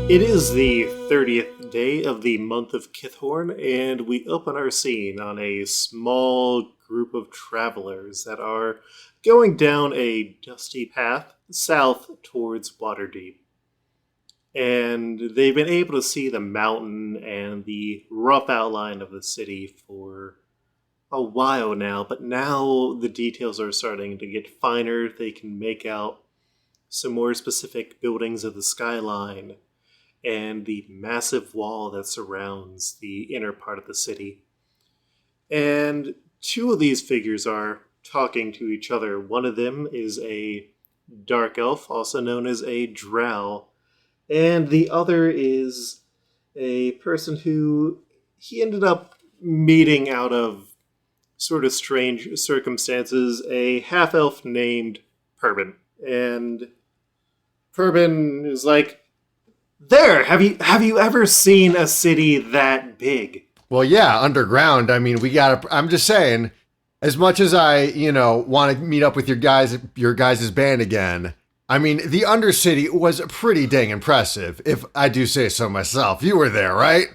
It is the 30th day of the month of Kithorn, and we open our scene on a small group of travelers that are going down a dusty path south towards Waterdeep. And they've been able to see the mountain and the rough outline of the city for a while now, but now the details are starting to get finer. They can make out some more specific buildings of the skyline and the massive wall that surrounds the inner part of the city. And two of these figures are talking to each other. One of them is a dark elf, also known as a drow, and the other is a person who he ended up meeting out of sort of strange circumstances, a half-elf named Perbin. And Perbin is like, "There, have you ever seen a city that big?" Well, yeah, underground. I mean, I'm just saying, as much as I, want to meet up with your guys' band again, I mean, the Undercity was pretty dang impressive, if I do say so myself. You were there, right?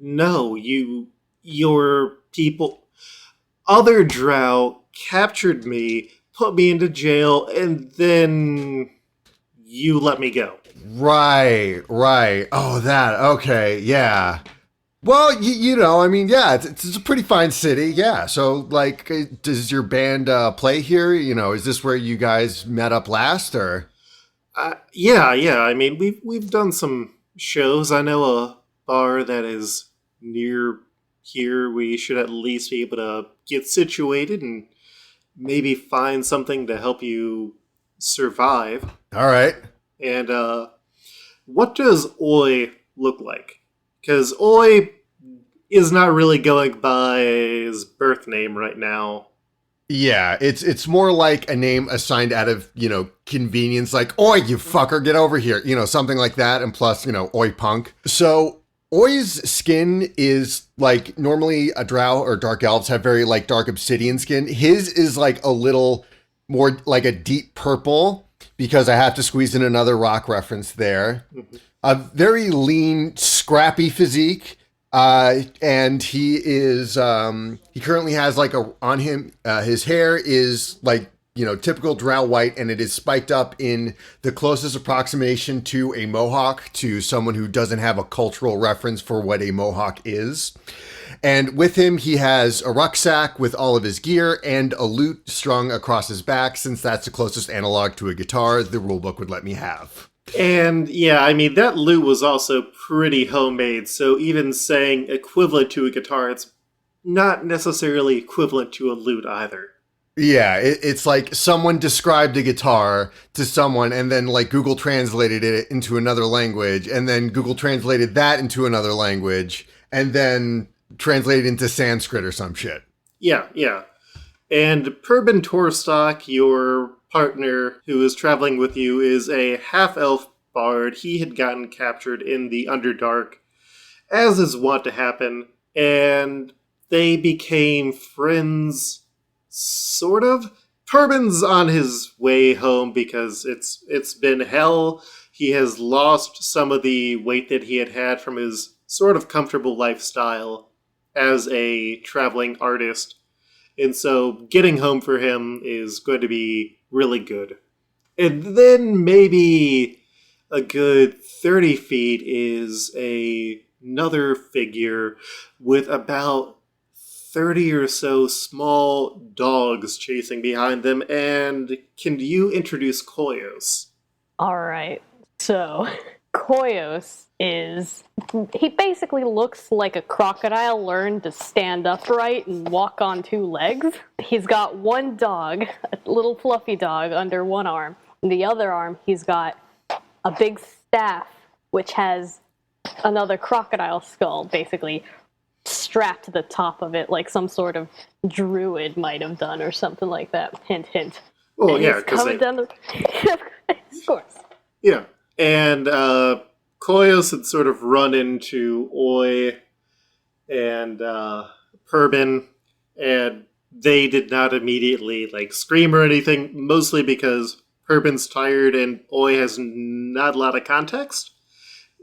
No, your people, other drow captured me, put me into jail, and then you let me go. Right. Oh, that. Okay, yeah. Well, it's a pretty fine city, yeah. So, like, does your band play here? Is this where you guys met up last, or? Yeah. I mean, we've done some shows. I know a bar that is near here. We should at least be able to get situated and maybe find something to help you survive. All right. And what does Oi look like? Because Oi is not really going by his birth name right now. Yeah, it's more like a name assigned out of, convenience, like, "Oi, you fucker, get over here," something like that, and plus, "Oi, punk." So, Oi's skin is, like, normally a drow or dark elves have very, like, dark obsidian skin. His is, like, a little more, like, a deep purple, because I have to squeeze in another rock reference there. Mm-hmm. A very lean, scrappy physique. And he is, he currently has like on him, his hair is like, typical drow white, and it is spiked up in the closest approximation to a mohawk to someone who doesn't have a cultural reference for what a mohawk is. And with him, he has a rucksack with all of his gear and a lute strung across his back, since that's the closest analog to a guitar the rulebook would let me have. And yeah, I mean, that lute was also pretty homemade, so even saying equivalent to a guitar, it's not necessarily equivalent to a lute either. Yeah, it's like someone described a guitar to someone, and then like Google translated it into another language, and then Google translated that into another language, and then translated into Sanskrit or some shit. Yeah. And Perbin Torstock, your partner who is traveling with you, is a half-elf bard. He had gotten captured in the Underdark, as is wont to happen, and they became friends, sort of. Perbin's on his way home because it's been hell. He has lost some of the weight that he had from his sort of comfortable lifestyle as a traveling artist. And so getting home for him is going to be really good. And then maybe a good 30 feet is another figure with about 30 or so small dogs chasing behind them. And can you introduce Koyos? All right. So, Koyos he basically looks like a crocodile learned to stand upright and walk on two legs. He's got one dog, a little fluffy dog, under one arm. In the other arm, he's got a big staff, which has another crocodile skull, basically strapped to the top of it, like some sort of druid might have done or something like that. Hint, hint. Oh, and yeah, because down the... Of course. Yeah, and Koyos had sort of run into Oi and Perbin, and they did not immediately scream or anything, mostly because Perbin's tired and Oi has not a lot of context.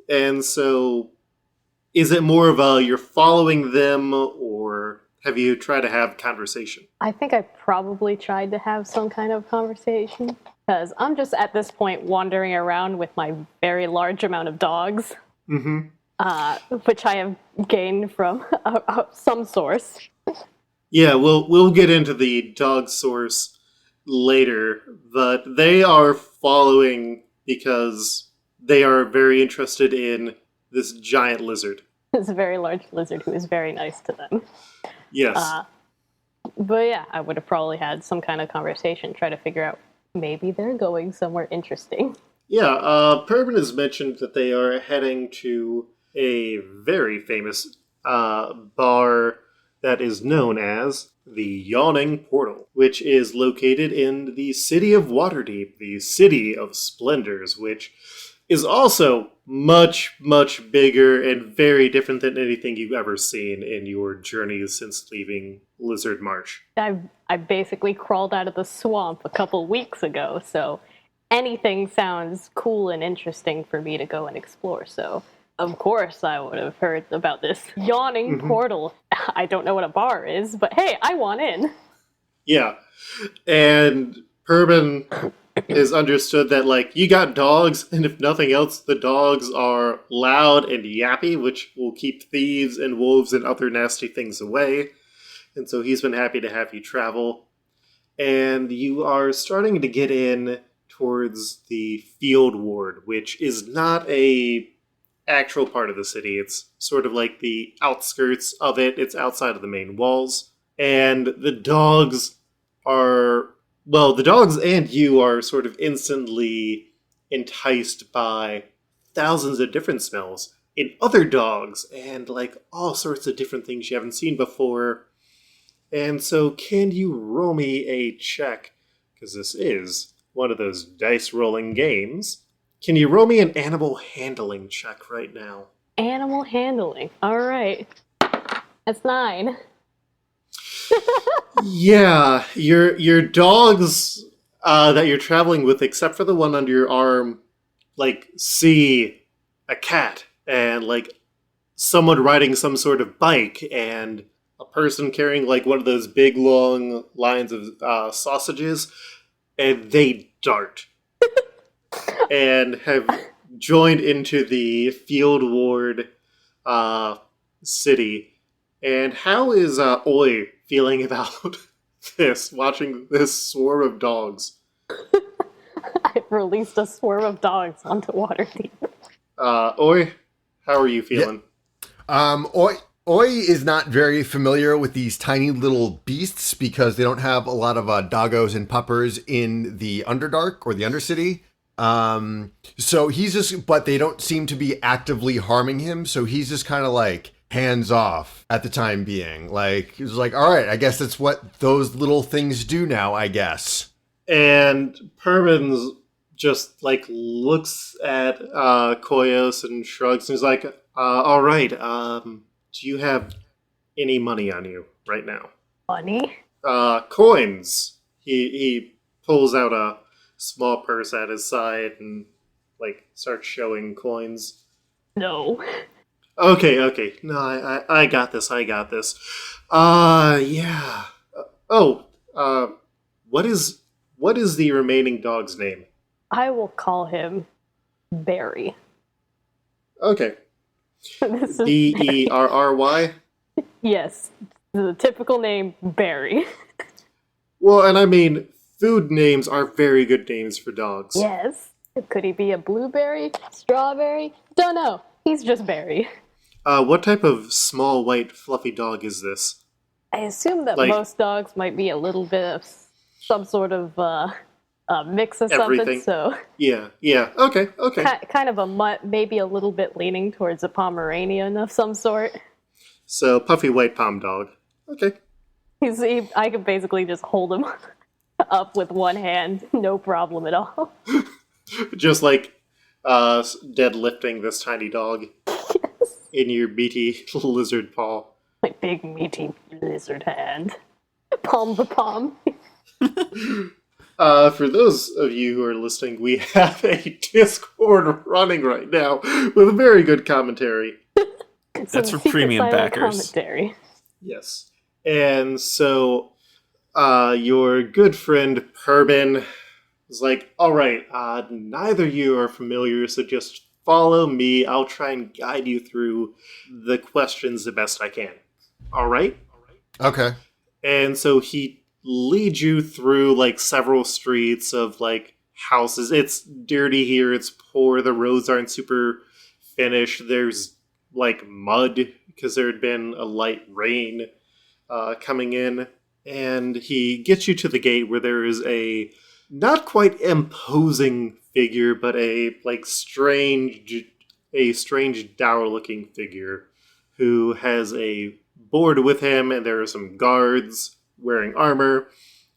And so, is it more of a you're following them, or have you tried to have conversation? I think I probably tried to have some kind of conversation because I'm just at this point wandering around with my very large amount of dogs, Mm-hmm. which I have gained from some source. Yeah, we'll get into the dog source later, but they are following because they are very interested in this giant lizard. It's a very large lizard who is very nice to them. Yes. But yeah, I would have probably had some kind of conversation, try to figure out maybe they're going somewhere interesting. Yeah, Pervin has mentioned that they are heading to a very famous bar that is known as the Yawning Portal, which is located in the City of Waterdeep, the City of Splendors, which is also much, much bigger and very different than anything you've ever seen in your journeys since leaving Lizard March. I basically crawled out of the swamp a couple weeks ago, so anything sounds cool and interesting for me to go and explore. So, of course, I would have heard about this yawning portal. I don't know what a bar is, but hey, I want in. Yeah. And Pervin is understood that, like, you got dogs, and if nothing else, the dogs are loud and yappy, which will keep thieves and wolves and other nasty things away. And so he's been happy to have you travel. And you are starting to get in towards the field ward, which is not a actual part of the city. It's sort of like the outskirts of it. It's outside of the main walls. And the dogs are, well, the dogs and you are sort of instantly enticed by thousands of different smells in other dogs and like all sorts of different things you haven't seen before. And so, can you roll me a check? Because this is one of those dice rolling games. Can you roll me an animal handling check right now? Animal handling. All right. That's 9. Yeah, your dogs that you're traveling with, except for the one under your arm, like see a cat and like someone riding some sort of bike and a person carrying like one of those big long lines of sausages, and they dart and have joined into the field ward city. And how is Oi feeling about this? Watching this swarm of dogs. I've released a swarm of dogs onto Waterdeep. Oi, how are you feeling? Oi is not very familiar with these tiny little beasts because they don't have a lot of doggos and puppers in the Underdark or the Undercity. So he's just, but they don't seem to be actively harming him. So he's just kind of like hands off at the time being. Like, he's like, all right, I guess that's what those little things do now, I guess. And Perman's just like looks at Koyos and shrugs and he's like, all right, do you have any money on you right now? Money? Coins. He pulls out a small purse at his side and like starts showing coins. No. Okay. No, I got this. Yeah. What is the remaining dog's name? I will call him Barry. Okay. This is Berry? Yes, the typical name Barry. Well, and I mean, food names are very good names for dogs. Yes. Could he be a blueberry? Strawberry? Don't know. He's just Barry. What type of small, white, fluffy dog is this? I assume that Like- most dogs might be a little bit of some sort of mix of Everything. something. So Yeah. Okay. kind of a mutt, maybe a little bit leaning towards a Pomeranian of some sort. So, puffy white pom dog. Okay. I could basically just hold him up with one hand, no problem at all. Just like deadlifting this tiny dog in your meaty lizard paw. My big meaty lizard hand. Palm to palm. For those of you who are listening, we have a Discord running right now with very good commentary. Some That's for secret premium silent backers. commentary. Yes. And so your good friend Perbin was like, all right, neither of you are familiar, so just follow me. I'll try and guide you through the questions the best I can. All right? Okay. And so he leads you through like several streets of like houses. It's dirty here, it's poor, the roads aren't super finished. There's like mud because there had been a light rain coming in. And he gets you to the gate where there is a not quite imposing figure, but a like strange dour looking figure who has a board with him, and there are some guards wearing armor.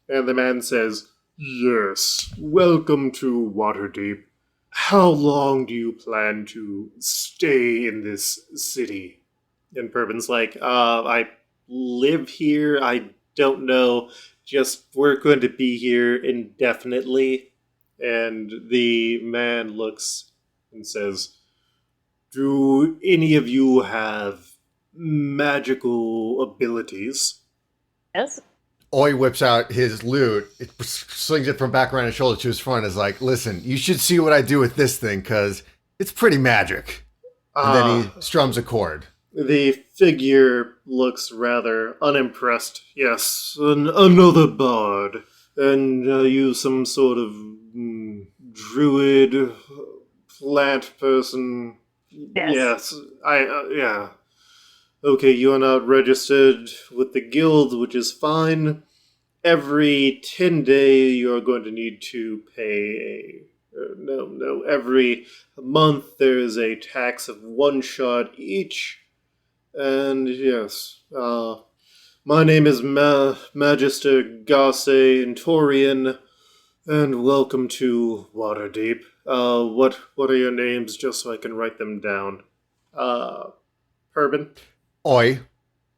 And the man says, "Yes, welcome to Waterdeep. How long do you plan to stay in this city?" And Perbin's like, I live here. I don't know. Just we're going to be here indefinitely. And the man looks and says, "Do any of you have magical abilities?" Yes. Oi whips out his lute, slings it from back around his shoulder to his front, is like, listen, you should see what I do with this thing, because it's pretty magic. And then he strums a chord. The figure looks rather unimpressed. "Yes, another bard. And are you some sort of druid, plant person?" Yes. Yeah. Okay, you are not registered with the guild, which is fine. Every 10 day, you are going to need to pay every month there is a tax of 1 shard each. And yes, my name is Magister Garce Intorian, and welcome to Waterdeep. What are your names, just so I can write them down? Perbin? Oi.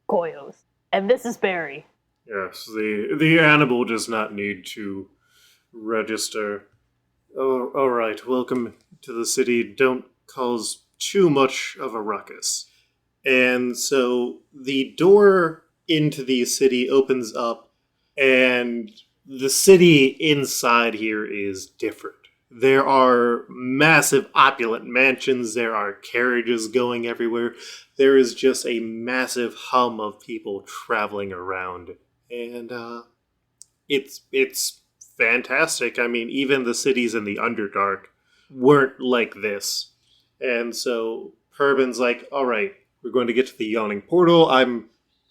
Koyos. And this is Barry. Yes, the animal does not need to register. Oh, all right, welcome to the city. Don't cause too much of a ruckus. And so the door into the city opens up, and the city inside here is different. There are massive opulent mansions, there are carriages going everywhere. There is just a massive hum of people traveling around. And it's fantastic. I mean, even the cities in the Underdark weren't like this. And so Perbin's like, all right, we're going to get to the Yawning Portal.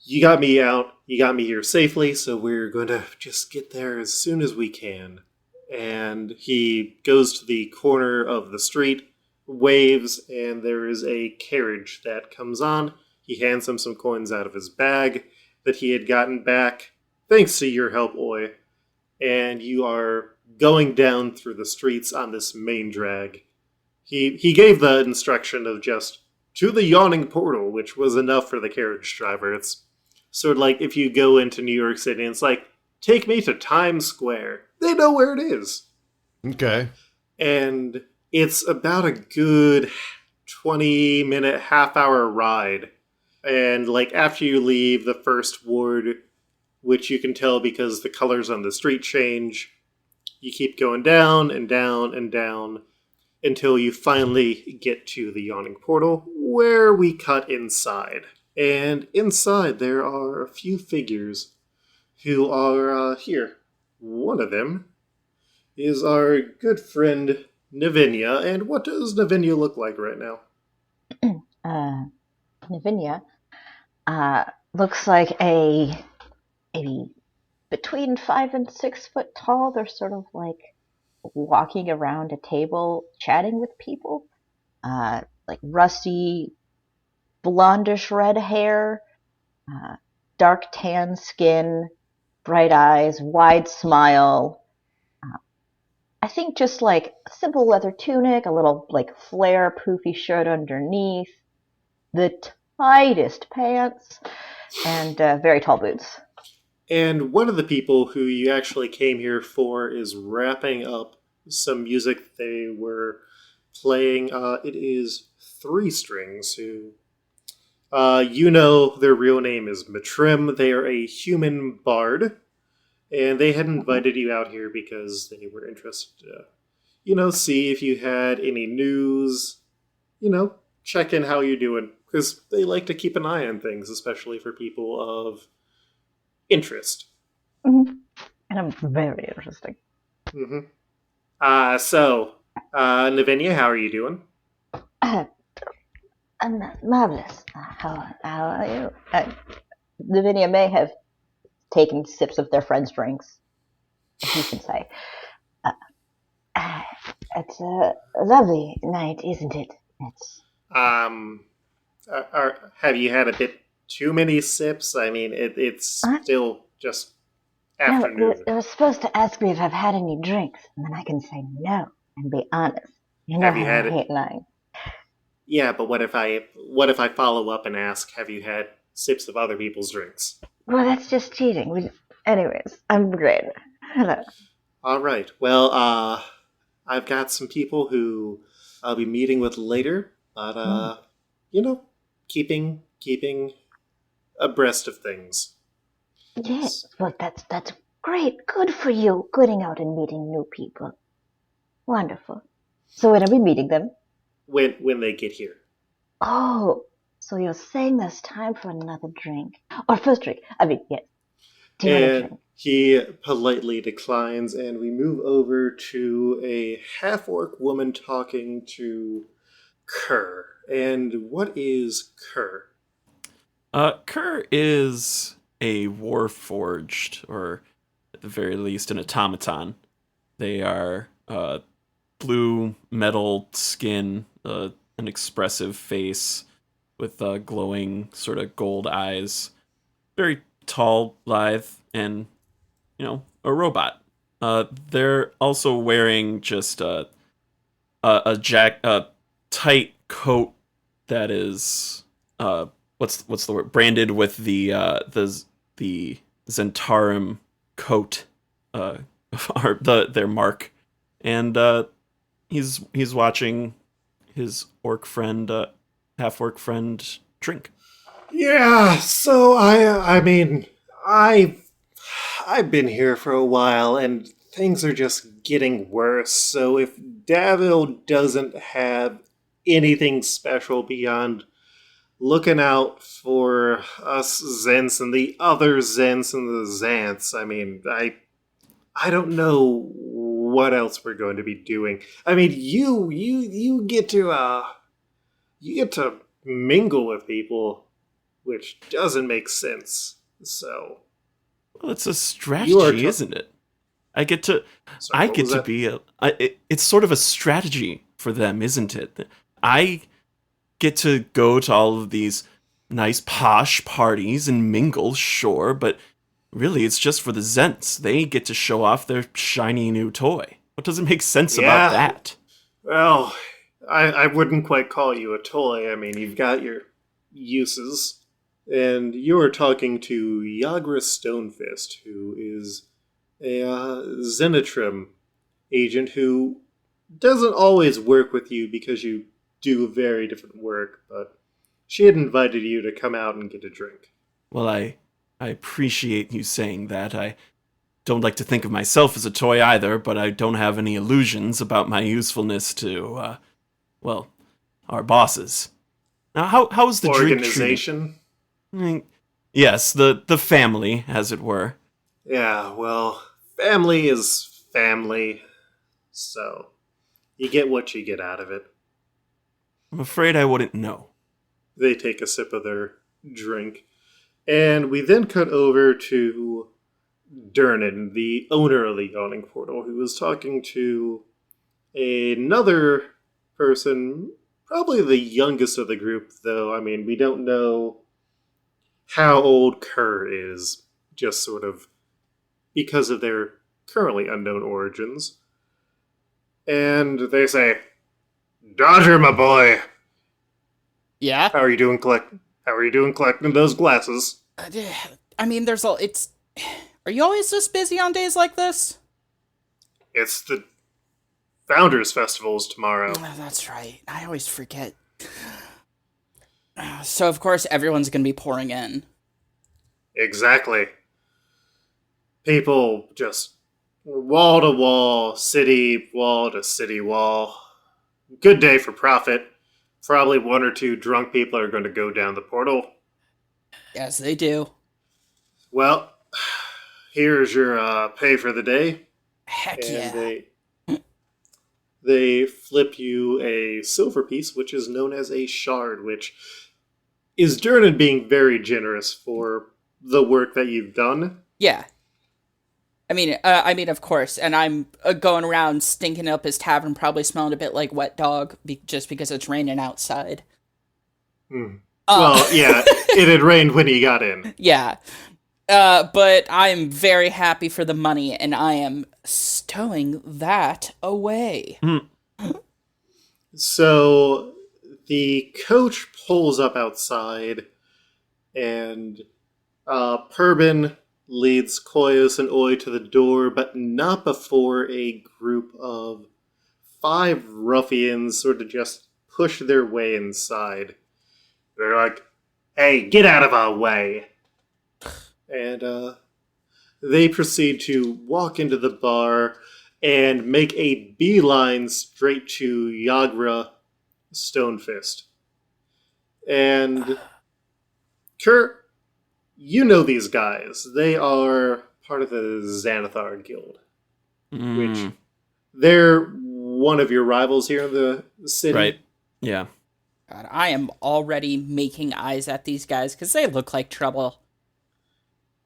You got me out. You got me here safely, so we're going to just get there as soon as we can. And he goes to the corner of the street, waves, and there is a carriage that comes on. He hands him some coins out of his bag that he had gotten back, thanks to your help, Oi. And you are going down through the streets on this main drag. He gave the instruction of just to the Yawning Portal, which was enough for the carriage driver. It's sort of like if you go into New York City and it's like, take me to Times Square. They know where it is. Okay. And it's about a good 20-minute, half-hour ride. And like after you leave the first ward, which you can tell because the colors on the street change, you keep going down and down and down until you finally get to the Yawning Portal, where we cut inside. And inside there are a few figures who are here. One of them is our good friend Navinia. And what does Navinia look like right now? Navinia looks like a maybe between 5 and 6 foot tall. They're sort of like walking around a table chatting with people. Like rusty, blondish red hair, dark tan skin, bright eyes, wide smile. I think just like a simple leather tunic, a little like flare poofy shirt underneath, the tightest pants, and very tall boots. And one of the people who you actually came here for is wrapping up some music they were playing. It is Three Strings, who you know their real name is Matrim. They are a human bard, and they had Mhm. invited you out here because they were interested to, see if you had any news, check in how you're doing, because they like to keep an eye on things, especially for people of interest. Mhm. And I'm very interesting. Mm-hmm. So, Navinia, how are you doing? Uh, I'm marvelous. How are you? Lavinia may have taken sips of their friends' drinks, as you can say. Uh, uh, it's a lovely night, isn't it? It's Um, have you had a bit too many sips? I mean, it's uh, still just no. afternoon. You're supposed to ask me if I've had any drinks, and then I can say no and be honest. You know Have you how I had it? hate lying. Yeah, but what if I follow up and ask, have you had sips of other people's drinks? Well, that's just cheating. Anyways, I'm great. Hello. All right. Well, I've got some people who I'll be meeting with later, but Mm. you know, keeping abreast of things. Yeah. Well, that's great. Good for you. Gooding out and meeting new people. Wonderful. So when are we meeting them? When they get here. Oh, so you're saying there's time for another drink. Or first drink. I mean, yes. Do you want a And drink? he politely declines, and we move over to a half orc woman talking to Kerr. And what is Kerr? Kerr is a warforged, or at the very least, an automaton. They are blue metal skin, an expressive face with glowing sort of gold eyes. Very tall, lithe, and a robot. They're also wearing just a tight coat that is what's the word, branded with the Zentarum coat, uh their mark, and he's watching his orc friend, half orc friend, drink. Yeah, so I mean, I've been here for a while and things are just getting worse. So if Davil doesn't have anything special beyond looking out for us Zents and the other Zents and the Zants, I mean, I don't know what else we're going to be doing. I mean, you get to mingle with people, which doesn't make sense. So Well, it's a you are. strategy, isn't it? I get to Sorry, I what get was to that? be it's sort of a strategy for them, isn't it? I get to go to all of these nice posh parties and mingle, sure, but really it's just for the Zents. They get to show off their shiny new toy. What doesn't make sense about Yeah. that? Well, I wouldn't quite call you a toy. I mean, you've got your uses, and you are talking to Yagra Stonefist, who is a Zenitrim agent who doesn't always work with you because you do very different work, but she had invited you to come out and get a drink. Well, I appreciate you saying that. I don't like to think of myself as a toy either, but I don't have any illusions about my usefulness to well, our bosses. Now, how's the drink treating? Organization? Yes, the family, as it were. Yeah, well, family is family, so you get what you get out of it. I'm afraid I wouldn't know. They take a sip of their drink. And we then cut over to Dernan, the owner of the Yawning Portal, who was talking to another person, probably the youngest of the group, though. I mean, we don't know how old Kerr is, just sort of because of their currently unknown origins. And they say, Dodger, my boy, Yeah. how are you doing collecting those glasses? I mean, there's a it's Are you always this busy on days like this? It's the Founders Festival's tomorrow. Oh, that's right. I always forget. So, of course, everyone's going to be pouring in. Exactly. People just wall to wall, city wall to city wall. Good day for profit. Probably one or two drunk people are going to go down the portal. Yes, they do. Well, here's your pay for the day. Heck yeah. They flip you a silver piece, which is known as a shard, which is Durnan being very generous for the work that you've done. Yeah. I mean, of course, and I'm going around stinking up his tavern, probably smelling a bit like wet dog, just because it's raining outside. Well, yeah, it had rained when he got in. Yeah. But I am very happy for the money, and I am stowing that away. So the coach pulls up outside, and Purbin leads Koyos and Oi to the door, but not before a group of 5 ruffians sort of just push their way inside. They're like, "Hey, get out of our way!" And they proceed to walk into the bar and make a beeline straight to Yagra Stonefist. And Kurt, you know these guys. They are part of the Xanathar Guild, which they're one of your rivals here in the city. Right. Yeah. God, I am already making eyes at these guys, because they look like trouble.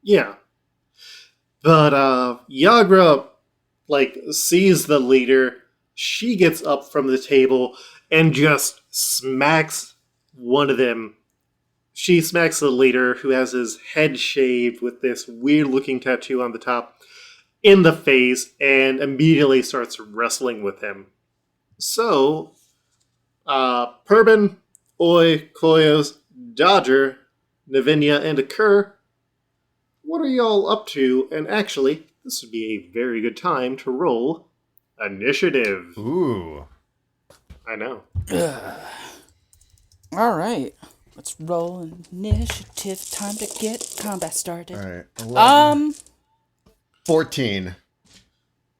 Yeah. But Yagra, sees the leader. She gets up from the table and just smacks one of them. She smacks the leader, who has his head shaved with this weird-looking tattoo on the top, in the face, and immediately starts wrestling with him. So, Purbin, Oi, Koyos, Dodger, Navinia, and Akur, what are y'all up to? And actually, this would be a very good time to roll initiative. Ooh. I know. All right. Let's roll initiative. Time to get combat started. All right. 11. 14.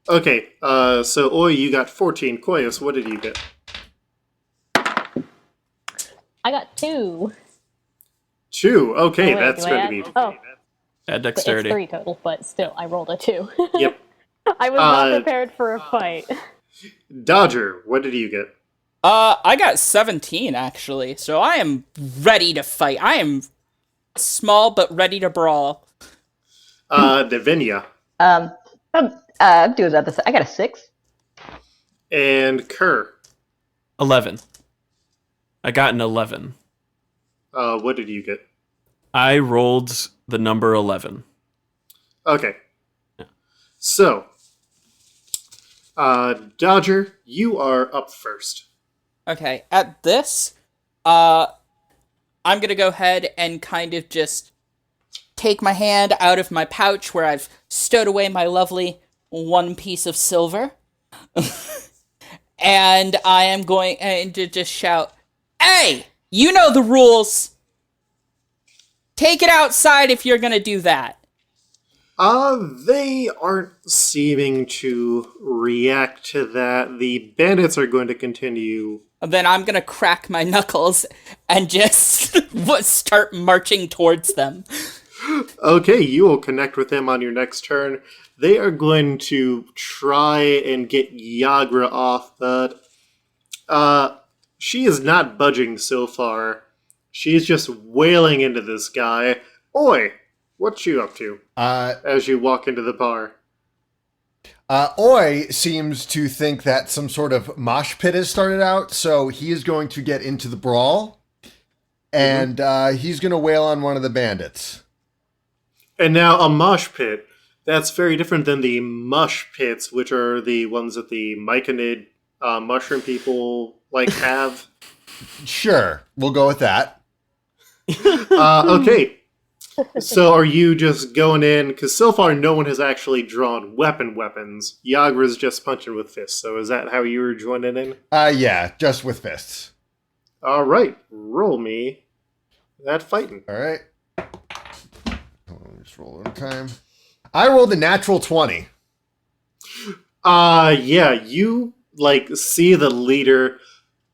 Okay, so Oi, you got 14. Koyos, what did you get? I got 2. 2. Okay, Oh, wait, that's do I going to add? be... Oh, Add it's dexterity. 3 total, but still, I rolled a 2. Yep. I was not prepared for a fight. Dodger, what did you get? I got 17, actually, so I am ready to fight. I am small, but ready to brawl. Navinia. I'm doing that. I got a 6. And Kerr. 11. I got an 11. What did you get? I rolled the number 11. Okay. So, Dodger, you are up first. Okay, at this, I'm gonna go ahead and kind of just take my hand out of my pouch where I've stowed away my lovely 1 piece of silver. And I am going to just shout, "Hey, you know the rules! Take it outside if you're gonna do that." They aren't seeming to react to that. The bandits are going to continue. Then I'm gonna crack my knuckles and just start marching towards them. Okay, you will connect with them on your next turn. They are going to try and get Yagra off, but she is not budging so far. She's just wailing into this guy. Oi, what you up to? As you walk into the bar. Oi seems to think that some sort of mosh pit has started out, so he is going to get into the brawl, and he's going to wail on one of the bandits. And now a mosh pit. That's very different than the mush pits, which are the ones that the myconid mushroom people have. Sure, we'll go with that. Okay. So are you just going in? Because so far no one has actually drawn weapons. Yagra's just punching with fists. So is that how you were joining in? Yeah, just with fists. All right, roll me that fighting. All right. Hold on, just roll one time. I rolled a natural 20. Yeah, you see the leader,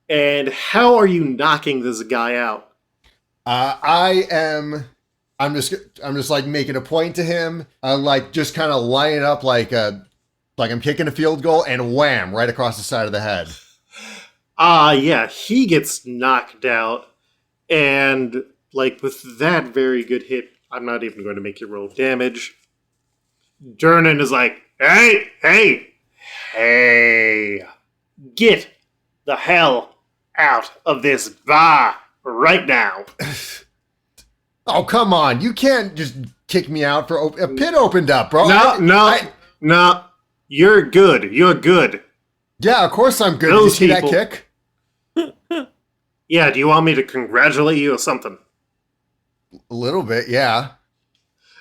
and how are you knocking this guy out? I'm just like making a point to him. Just kind of line it up like I'm kicking a field goal, and wham, right across the side of the head. Yeah, he gets knocked out, and with that very good hit, I'm not even going to make you roll damage. Durnan is like, hey, get the hell out of this bar right now. Oh, come on. You can't just kick me out for a pit opened up, bro. No. You're good. Yeah, of course I'm good. Those Did you see people- that kick? Yeah, do you want me to congratulate you or something? A little bit, yeah.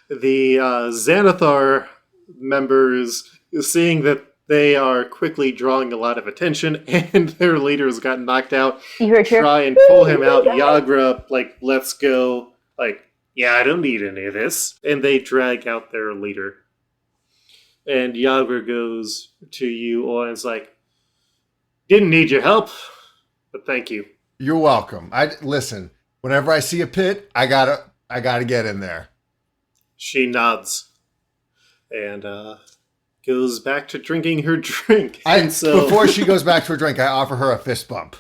The Xanathar members, seeing that they are quickly drawing a lot of attention and their leaders got knocked out, You heard your try and pull him out. Yagra, let's go. Yeah, I don't need any of this. And they drag out their leader. And Yagra goes to you all and is like, didn't need your help, but thank you. You're welcome. Listen, whenever I see a pit, I gotta get in there. She nods and goes back to drinking her drink. Before she goes back to her drink, I offer her a fist bump.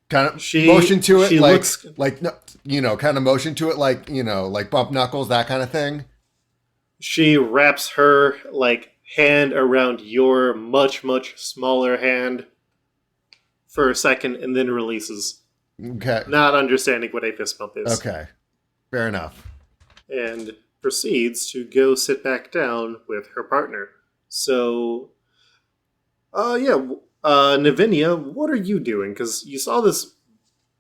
Kind of She motion to it, looks, kind of motion to it, like bump knuckles, that kind of thing. She wraps her hand around your much, much smaller hand for a second and then releases. Okay. Not understanding what a fist bump is. Okay. Fair enough. And proceeds to go sit back down with her partner. So, Navinia, what are you doing? Because you saw this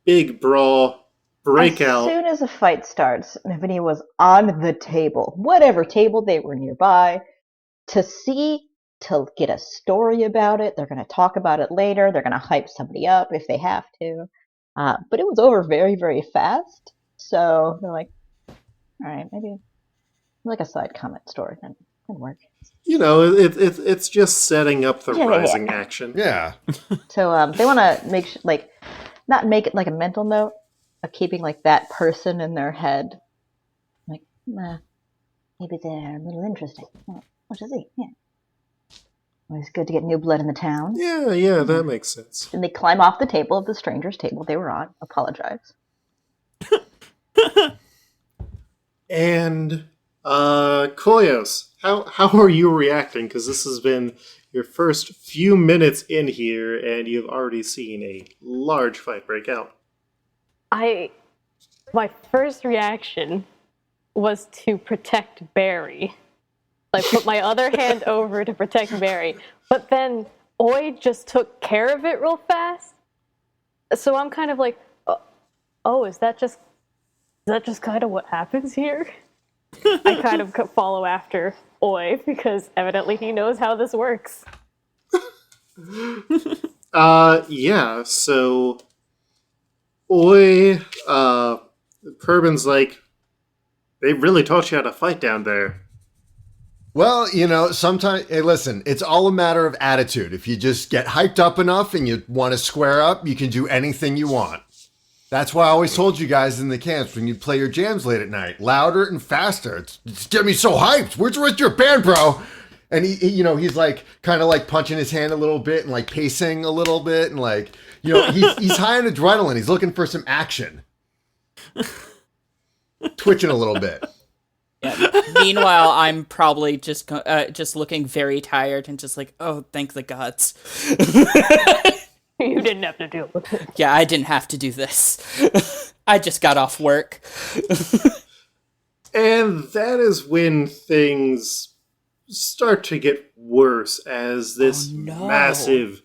big brawl breakout. As soon as a fight starts, Navinia was on the table, whatever table they were nearby, to get a story about it. They're going to talk about it later. They're going to hype somebody up if they have to. But it was over very, very fast. So they're like, all right, maybe like a side comment story can work. It's just setting up the rising action. Yeah. So they want to not make it like a mental note of keeping that person in their head. Maybe they're a little interesting. What is he? Yeah. Always good to get new blood in the town. Yeah, that makes sense. And they climb off the table of the stranger's table they were on. Apologize. And Koyos, how are you reacting? Because this has been your first few minutes in here, and you've already seen a large fight break out. My first reaction was to protect Barry. Put my other hand over to protect Barry. But then Oi just took care of it real fast. So I'm kind of like, oh, is that just kind of what happens here? I kind of follow after Oi because evidently he knows how this works. Yeah, so Oi, Kerbin's like, they really taught you how to fight down there. Well, sometimes, hey, listen, it's all a matter of attitude. If you just get hyped up enough and you want to square up, you can do anything you want. That's why I always told you guys in the camps when you play your jams late at night, louder and faster. It's get me so hyped. Where's your band, bro? And he's kind of punching his hand a little bit and pacing a little bit and he's high on adrenaline. He's looking for some action. Twitching a little bit. Yeah. Meanwhile, I'm probably just looking very tired and just oh, thank the gods. You didn't have to deal with it. Yeah, I didn't have to do this. I just got off work. And that is when things start to get worse as this massive,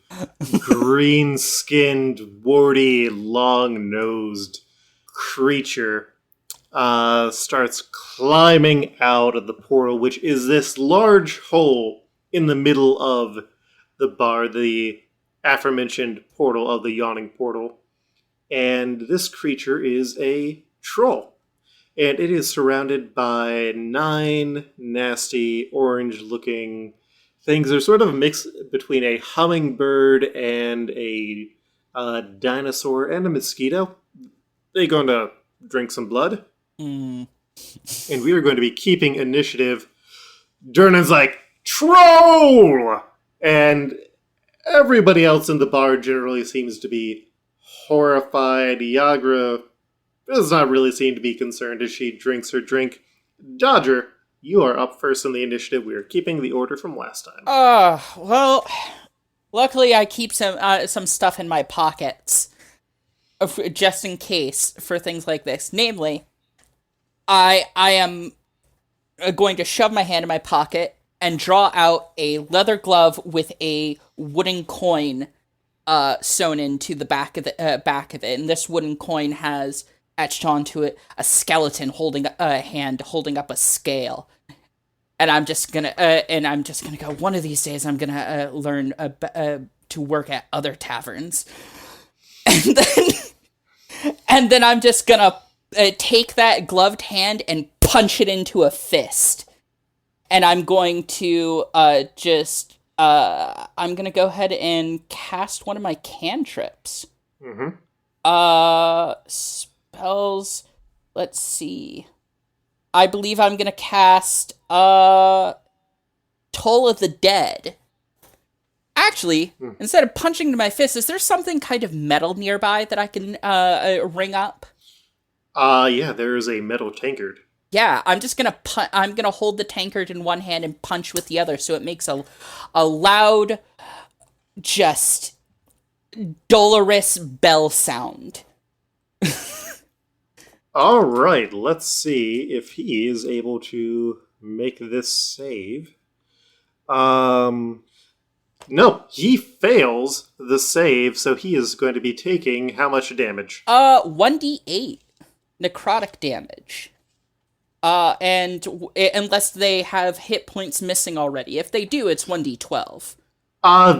green-skinned, warty, long-nosed creature starts climbing out of the portal, which is this large hole in the middle of the bar, the aforementioned portal of the yawning portal. And this creature is a troll. And it is surrounded by 9 nasty orange-looking things. They're sort of a mix between a hummingbird and a dinosaur and a mosquito. They're going to drink some blood. Mm. And we are going to be keeping initiative. Durnan's like, troll! And everybody else in the bar generally seems to be horrified. Yagra does not really seem to be concerned as she drinks her drink. Dodger, you are up first in the initiative. We are keeping the order from last time. Well, luckily I keep some stuff in my pockets, just in case for things like this. Namely, I am going to shove my hand in my pocket and draw out a leather glove with a wooden coin sewn into the back of it, and this wooden coin has etched onto it a skeleton holding a hand holding up a scale. And I'm just gonna go. One of these days, I'm gonna learn to work at other taverns, and then I'm just gonna take that gloved hand and punch it into a fist. And I'm going to I'm gonna go ahead and cast one of my cantrips. Mm-hmm. Spells. Let's see. I believe I'm gonna cast Toll of the Dead. Actually, instead of punching into my fist, is there something kind of metal nearby that I can ring up? Yeah, there is a metal tankard. Yeah, I'm just gonna I'm gonna hold the tankard in one hand and punch with the other, so it makes a loud, just dolorous bell sound. All right, let's see if he is able to make this save. No, he fails the save, so he is going to be taking how much damage? 1d8 necrotic damage. And unless they have hit points missing already. If they do, it's 1d12.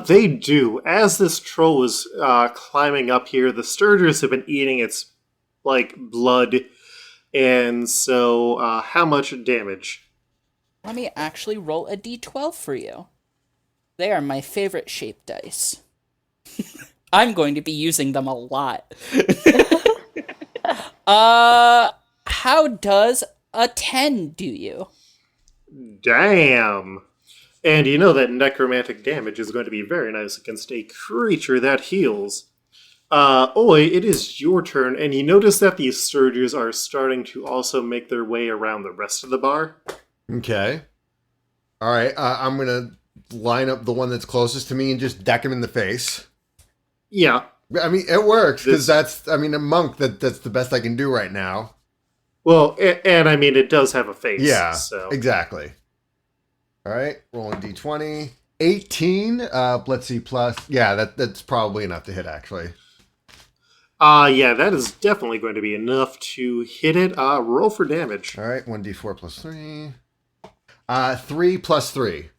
They do. As this troll is climbing up here, the Sturgers have been eating its blood, and so how much damage? Let me actually roll a d12 for you. They are my favorite shape dice. I'm going to be using them a lot. How does a 10 do you? Damn. And you know that necromantic damage is going to be very nice against a creature that heals. Oi, it is your turn, and you notice that these Sturgers are starting to also make their way around the rest of the bar. Okay. All right, I'm going to line up the one that's closest to me and just deck him in the face. Yeah. I mean, it works, because a monk, that's the best I can do right now. Well, and I mean, it does have a face. Yeah, so. Exactly. All right, rolling d20. 18, let's see, plus... Yeah, that's probably enough to hit, actually. Yeah, that is definitely going to be enough to hit it. Roll for damage. All right, 1d4 plus 3. 3 plus 3. 6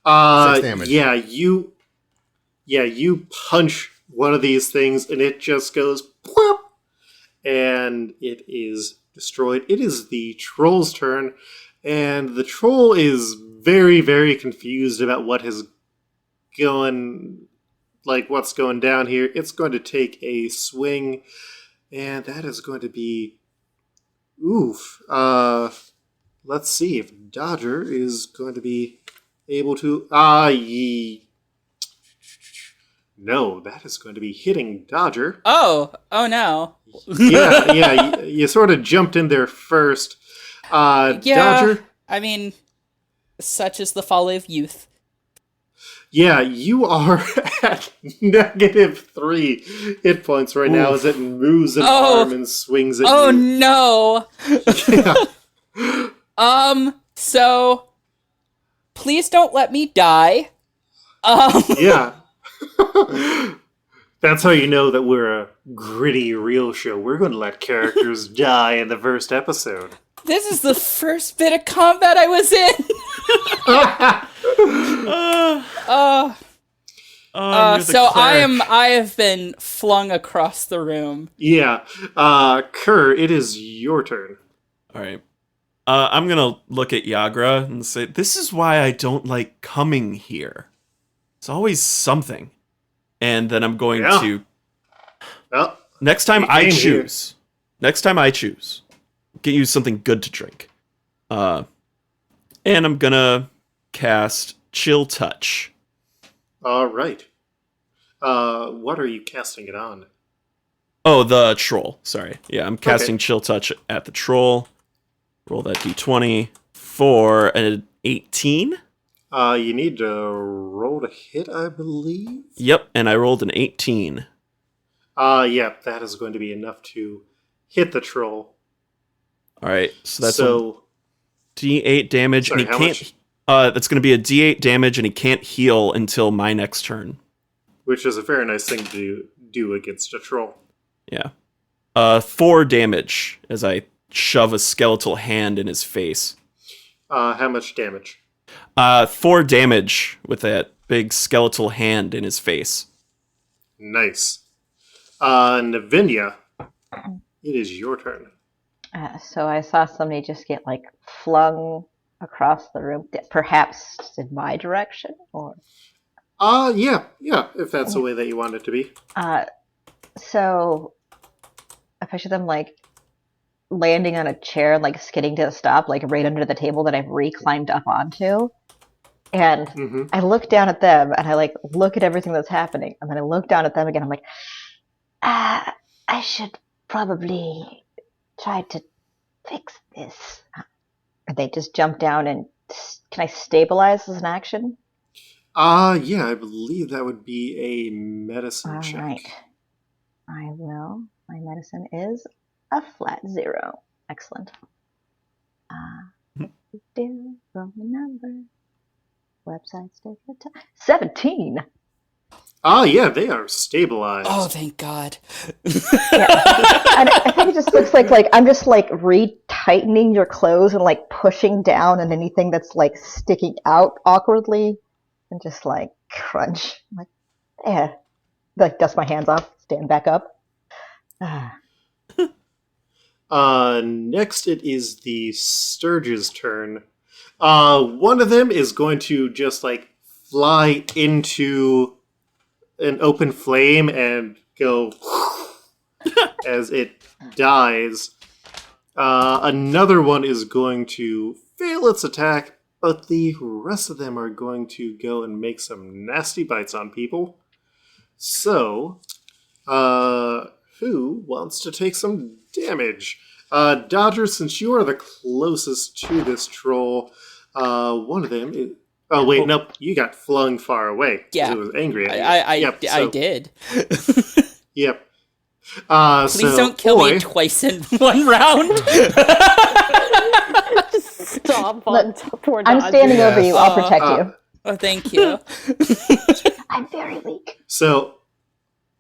damage. Yeah, you punch one of these things, and it just goes... Whoop, and it is destroyed. It is the troll's turn, and the troll is very, very confused about what's going down here. It's going to take a swing, and that is going to be oof. Let's see if Dodger is going to be able to no, that is going to be hitting Dodger. Oh no. yeah, you sort of jumped in there first. Dodger? I mean, such is the folly of youth. Yeah, you are at -3 hit points right now as it moves an arm and swings at you. Oh no! Yeah. So, please don't let me die. Yeah. That's how you know that we're a gritty, real show. We're going to let characters die in the first episode. This is the first bit of combat I was in. You're the So cleric. I have been flung across the room. Yeah. Kerr, it is your turn. All right. I'm gonna look at Yagra and say, "This is why I don't like coming here. It's always something." And then I'm going Yeah. to Well, next time you I came here. choose. Next time I choose, get you something good to drink. And I'm gonna cast Chill Touch. all right. What are you casting it on? Oh, the troll. Sorry. Yeah, I'm casting Chill Touch at the troll. Roll that d20 for an 18. You need to roll to hit, I believe. Yep, and I rolled an 18. Yeah, that is going to be enough to hit the troll. All right, so that's so, a d8 damage, sorry, and he how can't. much? That's going to be a d8 damage, and he can't heal until my next turn. Which is a very nice thing to do against a troll. Yeah. 4 damage as I shove a skeletal hand in his face. How much damage? 4 damage with that big skeletal hand in his face. Nice. Navinia, it is your turn. So I saw somebody just get like flung across the room, perhaps in my direction, or Yeah, if that's the way that you want it to be. so I picture them like landing on a chair, like skidding to a stop, like right under the table that I've re-climbed up onto. And Mm-hmm. I look down at them and I like look at everything that's happening, and then I look down at them again. I'm like, I should probably try to fix this. And they just jump down and can I stabilize as an action? Yeah, I believe that would be a medicine All check. right. I will. My medicine is a flat 0. Excellent. Roll the number. Website stay for 17. Yeah, they are stabilized. Oh, thank God. Yeah. And I think it just looks like I'm just like retightening your clothes and like pushing down on anything that's like sticking out awkwardly, and just like crunch. I'm like, yeah. Like dust my hands off, stand back up. Next it is the Sturge's turn. One of them is going to just like fly into an open flame and go as it dies. Another one is going to fail its attack, but the rest of them are going to go and make some nasty bites on people. So, who wants to take some damage? Dodger, since you are the closest to this troll, one of them is... Oh, wait, nope. You got flung far away. 'Cause Yeah. it was angry at you. I did. Yep. Please don't kill me twice in one round. Just stomp on poor I'm Dodger. standing over you. I'll protect Uh, you. Oh, thank you. I'm very weak. So,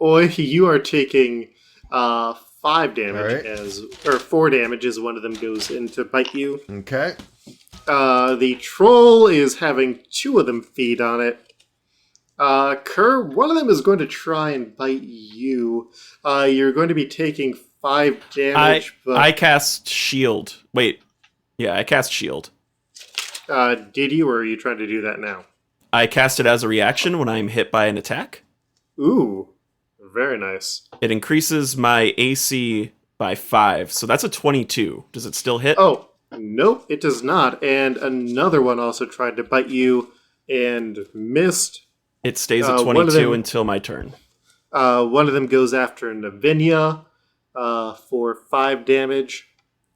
Oi, you are taking 5 damage Alright. or 4 damage as one of them goes in to bite you. Okay. The troll is having 2 of them feed on it. Kerr, one of them is going to try and bite you. You're going to be taking 5 damage, but... I cast shield. Wait. Yeah, I cast shield. Did you, or are you trying to do that now? I cast it as a reaction when I'm hit by an attack. Ooh, very nice. It increases my AC by 5, so that's a 22. Does it still hit? Oh, nope, it does not. And another one also tried to bite you and missed. It stays at one of 22 them- until my turn. One of them goes after Navinia for 5 damage,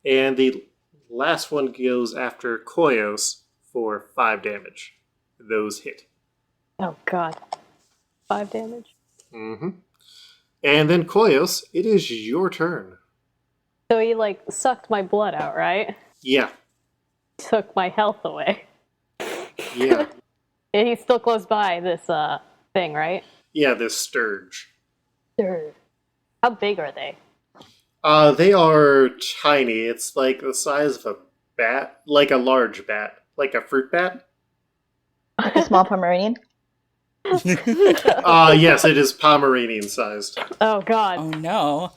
and the last one goes after Koyos for 5 damage. Those hit. Oh god. 5 damage. Mm-hmm. And then Koyos, it is your turn. So he like sucked my blood out, right? Yeah, Took my health away. yeah, And he's still close by this thing, right? yeah. This Sturge. How big are they? They are tiny. It's like the size of a bat, like a large bat, like a fruit bat. Like a small Pomeranian? Yes, it is Pomeranian sized. Oh god. Oh no.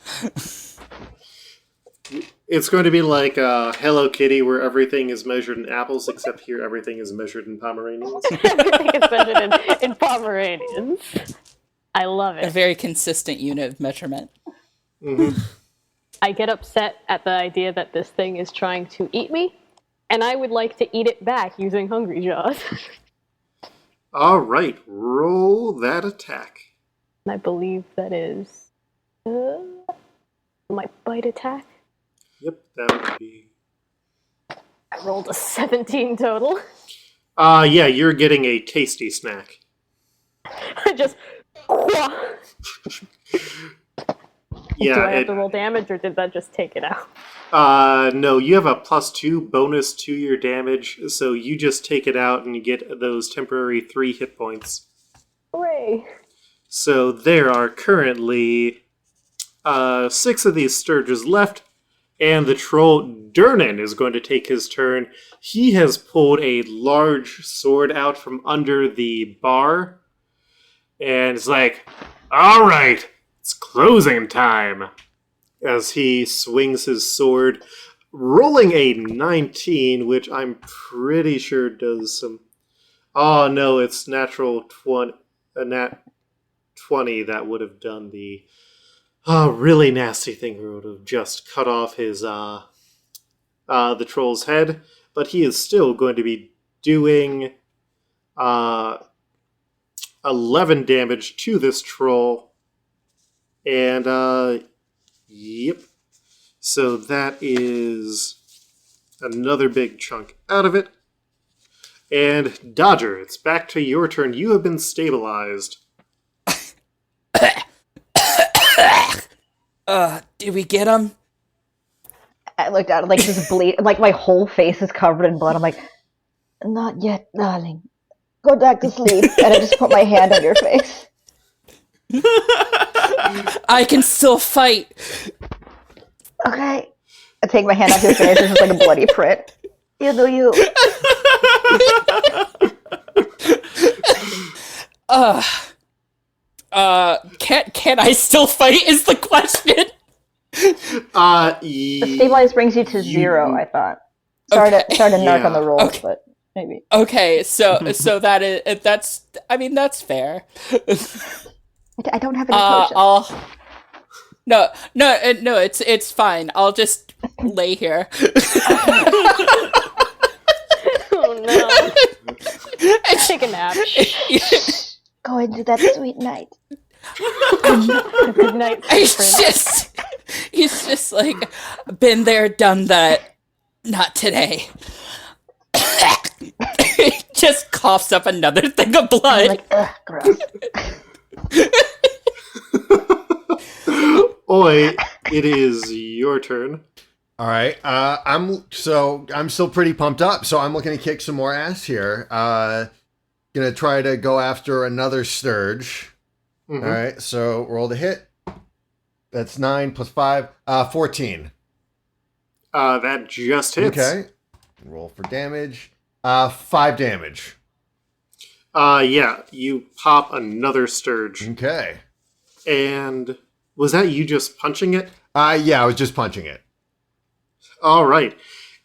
It's going to be like Hello Kitty, where everything is measured in apples, except here everything is measured in Pomeranians. Everything is measured in Pomeranians. I love A it. very consistent unit of measurement. Mm-hmm. I get upset at the idea that this thing is trying to eat me, and I would like to eat it back using Hungry Jaws. All right, roll that attack. And I believe that is my bite attack. Yep, that would be. I rolled a 17 total. Yeah, you're getting a tasty snack. I just. Yeah, Do I have to roll damage, or did that just take it out? No, you have a +2 bonus to your damage, so you just take it out and you get those temporary 3 hit points. Hooray! So there are currently 6 of these Sturges left, and the troll Durnan is going to take his turn. He has pulled a large sword out from under the bar, and it's like, all right, it's closing time. As he swings his sword, rolling a 19, which I'm pretty sure does some... Oh no, it's natural 20, a nat 20 that would have done the really nasty thing. Who would have just cut off his the troll's head, but he is still going to be doing 11 damage to this troll, and yep. So that is another big chunk out of it. And Dodger, it's back to your turn. You have been stabilized. Did we get him? I looked at it like this bleed, like my whole face is covered in blood. I'm like, not yet, darling. Go back to sleep. And I just put my hand on your face. I can still fight. Okay. I take my hand off your face. It's just like a bloody print. You do you. Can I still fight is the question. The stabilize brings you to 0, I thought. Sorry to narc on the rolls, Okay. but maybe. Okay, so that's fair. I don't have any potions. No, it's fine. I'll just lay here. Oh no. Take a nap. Go into that sweet night. Good night, friend. He's just like, been there, done that. Not today. He just coughs up another thing of blood. I'm like, ugh, gross. Oi, it is your turn. All right. I'm still pretty pumped up, so I'm looking to kick some more ass here. Gonna try to go after another Sturge. Mhm. All right. So roll the hit. That's 9 plus 5, 14. That just hits. Okay. Roll for damage. 5 damage. Yeah, you pop another Sturge. Okay. And was that you just punching it? Yeah, I was just punching it. All right.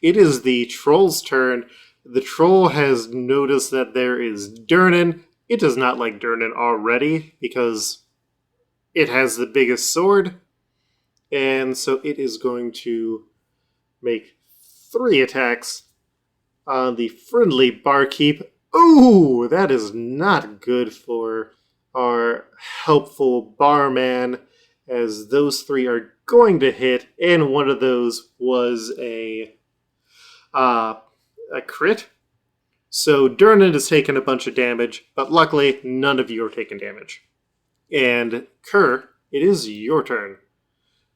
It is the troll's turn. The troll has noticed that there is Durnan. It does not like Durnan already because it has the biggest sword. And so it is going to make 3 attacks on the friendly barkeep. Ooh, that is not good for our helpful barman, as those 3 are going to hit, and one of those was a crit. So Durnan has taken a bunch of damage, but luckily none of you are taking damage. And Kerr, it is your turn.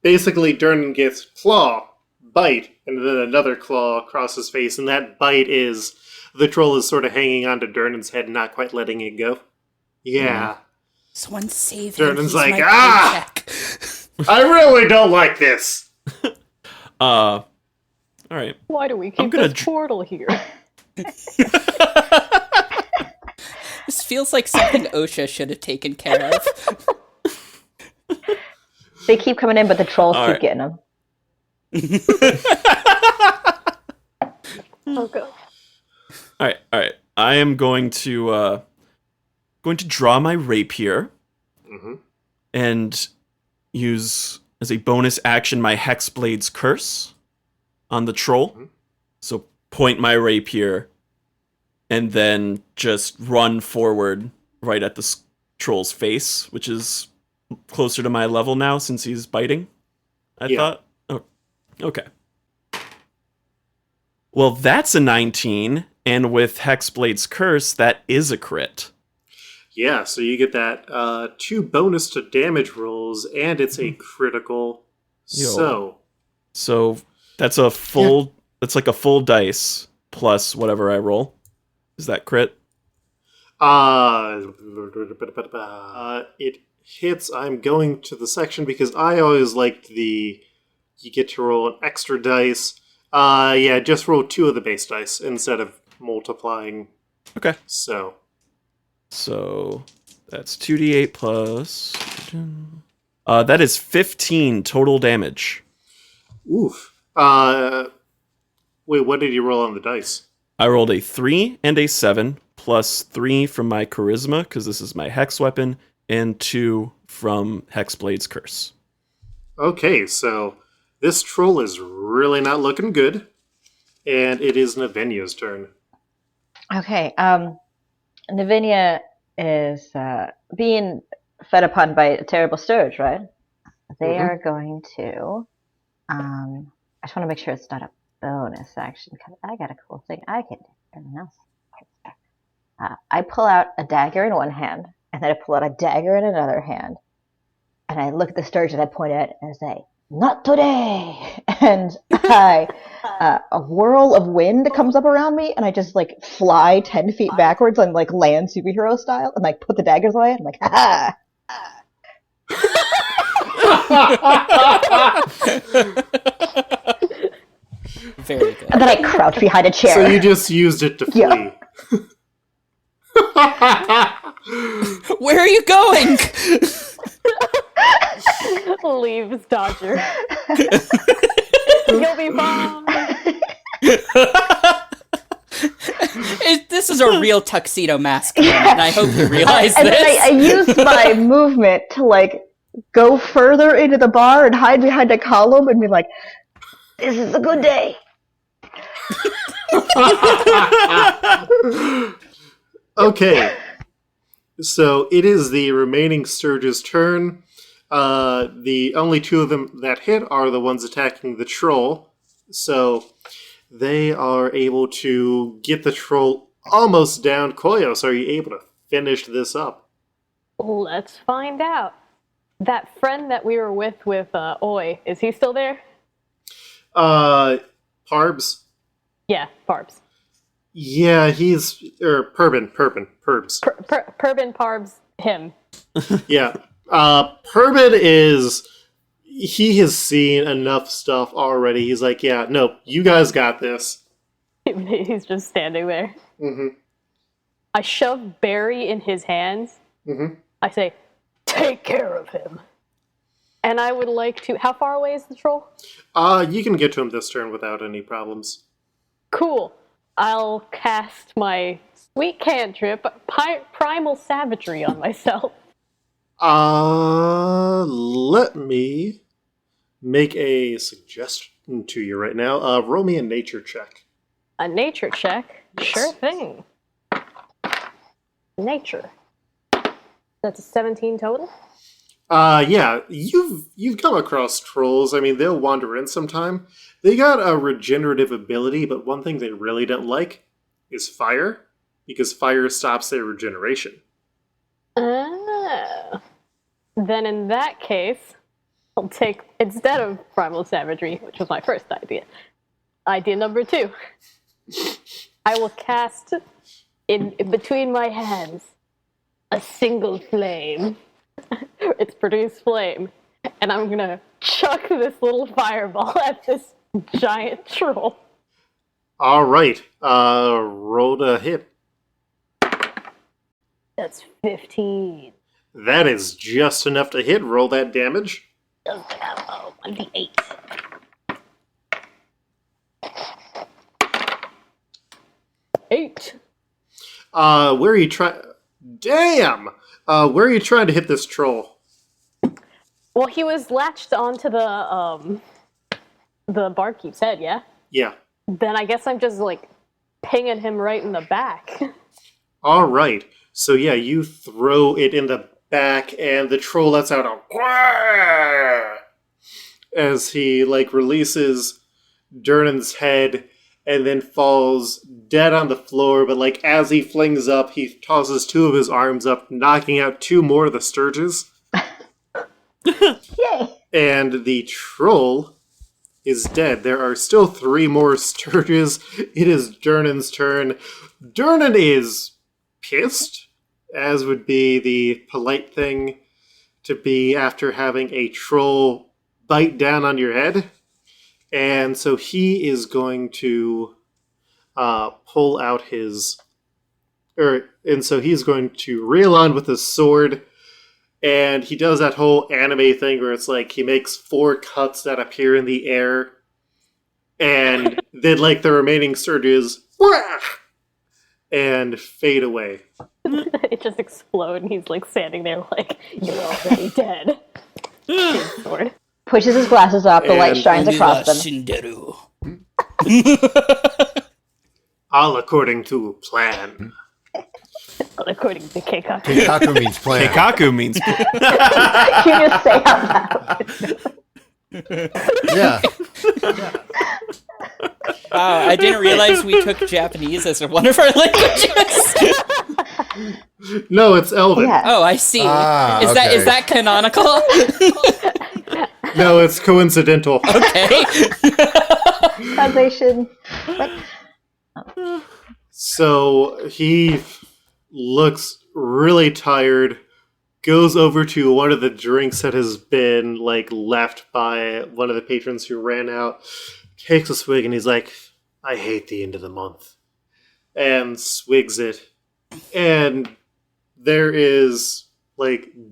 Basically, Durnan gets claw, bite, and then another claw across his face, and that bite is the troll is sort of hanging onto Durnan's head, not quite letting it go. Yeah. Someone save him. Durnan's He's like, my ah! I really don't like this. All right. Why do we I'm keep gonna this portal here? This feels like something OSHA should have taken care of. They keep coming in, but the trolls All keep right. getting them. Oh god. All right. I am going to draw my rapier Mm-hmm. and use as a bonus action my Hexblade's Curse on the troll. Mhm. So point my rapier and then just run forward right at the troll's face, which is closer to my level now since he's biting. I Yeah. thought. Oh, okay. Well, that's a 19, and with Hexblade's Curse, that is a crit. Yeah, so you get that 2 bonus to damage rolls, and it's a critical. Yo. So that's a full. That's like a full dice plus whatever I roll. Is that crit? It hits. I'm going to the section because I always liked you get to roll an extra dice. Yeah, just roll 2 of the base dice instead of multiplying. Okay. So that's 2d8 plus. That is 15 total damage. oof. Wait, what did you roll on the dice? I rolled a 3 and a 7, plus 3 from my charisma, because this is my hex weapon, and 2 from Hexblade's Curse. Okay, so this troll is really not looking good, and it is Navenia's turn. Okay, Navinia is being fed upon by a terrible scourge, right? They are going to. I just want to make sure it's not a bonus action because I got a cool thing I can do. Everyone else. I pull out a dagger in one hand, and then I pull out a dagger in another hand, and I look at the scourge and I point at it and I say, "Not today!" And a whirl of wind comes up around me, and I just like fly 10 feet backwards and like land superhero style, and like put the daggers away. And I'm like, "Ha Very good. And then I crouch behind a chair. So you just used it to flee. Yeah. Where are you going? Leaves Dodger. You'll be fine. This is a real tuxedo mask moment, and I hope you realize and this. then I used my movement to like go further into the bar and hide behind a column and be like, "This is a good day." Okay, so it is the remaining Sturge's turn. The only 2 of them that hit are the ones attacking the troll. So they are able to get the troll almost down. Koyos, are you able to finish this up? Let's find out. That friend that we were with Oi, is he still there? Parbs? Yeah, Parbs. Yeah, he's... Purbin, Purbs. Purbin Parbs, him. Yeah. Purbin is... He has seen enough stuff already. He's like, yeah, no, you guys got this. He's just standing there. Mm-hmm. I shove Barry in his hands. Mm-hmm. I say, take care of him. And I would like to... How far away is the troll? You can get to him this turn without any problems. Cool. I'll cast my sweet cantrip, Primal Savagery, on myself. Let me make a suggestion to you right now. Roll me a nature check. A nature check? Yes. Sure thing. Nature. That's a 17 total? Yeah, you've come across trolls. I mean, they'll wander in sometime. They got a regenerative ability, but one thing they really don't like is fire, because fire stops their regeneration. Oh. Then in that case, I'll take, instead of Primal Savagery, which was my first idea number 2, I will cast in between my hands a single flame. It's produced flame. and I'm gonna chuck this little fireball at this giant troll. All right. Roll to hit. That's 15. That is just enough to hit. Roll that damage. Doesn't have 1d8. 8. Where are you trying? Damn! Where are you trying to hit this troll? Well, he was latched onto the barkeep's head, yeah? Yeah. Then I guess I'm just, like, pinging him right in the back. All right. So yeah, you throw it in the back, and the troll lets out a "Gwah!" as he releases Durnan's head, and then falls dead on the floor. But as he flings up, he tosses two of his arms up, knocking out two more of the sturges. Yay! And the troll is dead. There are still three more sturges. It is Durnan's turn. Durnan is pissed, as would be the polite thing to be after having a troll bite down on your head. And so he is going to pull out his... and so he's going to reel on with his sword. And he does that whole anime thing where it's he makes 4 cuts that appear in the air. And then the remaining surges and fade away. It just explodes, and he's standing there you're already dead. Sword. Pushes his glasses up, the light shines across them. Shinderu. All according to plan. Well, according to Keikaku. Keikaku means plan. Keikaku means You just say out loud. Yeah. Wow, I didn't realize we took Japanese as one of our languages. No, it's Elven. Yeah. Oh, I see. Is okay. that canonical? No, it's coincidental. Okay. Translation. So he looks really tired, goes over to one of the drinks that has been left by one of the patrons who ran out, takes a swig, and he's like, I hate the end of the month. And swigs it. And there is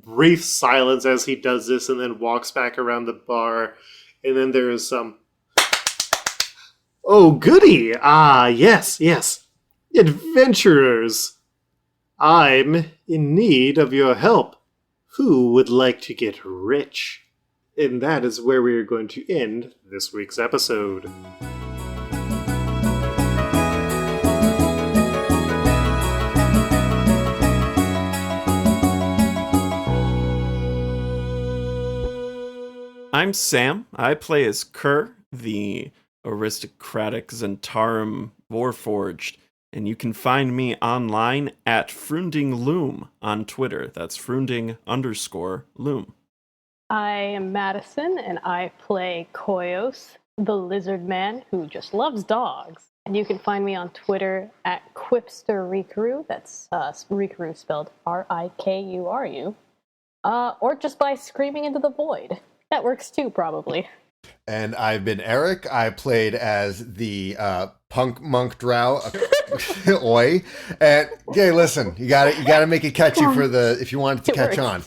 brief silence as he does this, and then walks back around the bar. And then there is some, oh goody! Ah, yes. Adventurers! I'm in need of your help. Who would like to get rich? And that is where we are going to end this week's episode. I'm Sam. I play as Kerr, the aristocratic Zentarum Warforged, and you can find me online at Frundingloom on Twitter. That's Frunding_Loom. I am Madison, and I play Koyos, the lizard man who just loves dogs. And you can find me on Twitter at QuipsterRikuru. That's Rikuru spelled Rikuru. Or just by screaming into the void. That works too, probably. And I've been Eric. I played as the punk monk drow, Oi. And yeah, listen, you got to make it catchy for if you want it to catch on.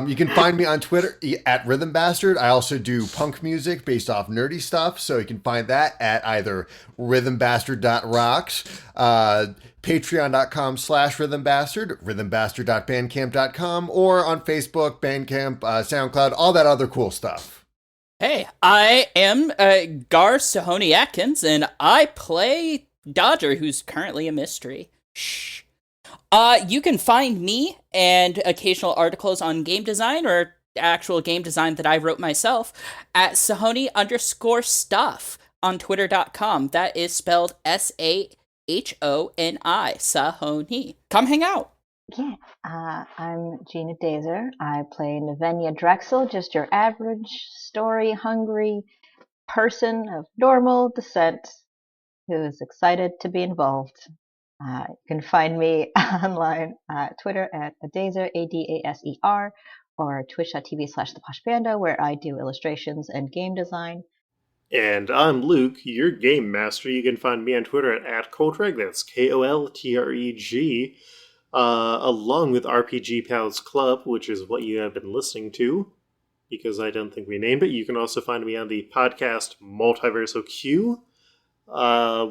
You can find me on Twitter at Rhythm Bastard. I also do punk music based off nerdy stuff, so you can find that at either rhythmbastard.rocks, patreon.com/rhythmbastard, rhythmbastard.bandcamp.com, or on Facebook, Bandcamp, SoundCloud, all that other cool stuff. Hey, I am Gar Sahoni Atkins, and I play Dodger, who's currently a mystery. Shh. You can find me and occasional articles on game design or actual game design that I wrote myself at Sahoni_stuff on twitter.com. That is spelled Sahoni, Sahoni. Come hang out. Yeah, I'm Gina Dazer. I play Navenia Drexel, just your average story-hungry person of normal descent who is excited to be involved. You can find me online Twitter at Adaser, Adaser, or twitch.tv/theposhpanda, where I do illustrations and game design. And I'm Luke, your game master. You can find me on Twitter at @Koltreg, that's KOLTREG, along with RPG Pals Club, which is what you have been listening to, because I don't think we named it. You can also find me on the podcast Multiverso Q,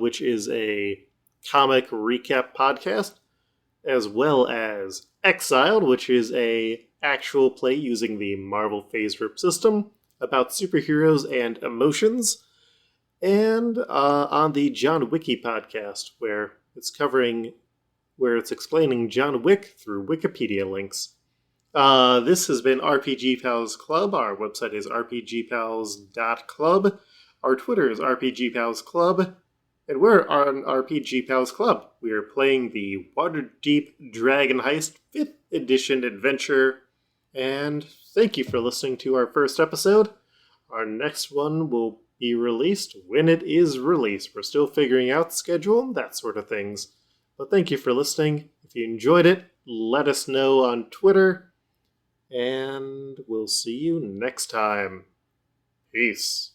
which is a comic recap podcast, as well as Exiled, which is a actual play using the Marvel Phase Rip system about superheroes and emotions, and on the John Wiki podcast, where it's explaining John Wick through Wikipedia links. This has been RPG Pals Club. Our website is rpgpals.club. Our Twitter is rpgpalsclub. And we're on RPG Pals Club. We are playing the Waterdeep Dragon Heist 5th Edition adventure. And thank you for listening to our first episode. Our next one will be released when it is released. We're still figuring out the schedule, that sort of things. But thank you for listening. If you enjoyed it, let us know on Twitter. And we'll see you next time. Peace.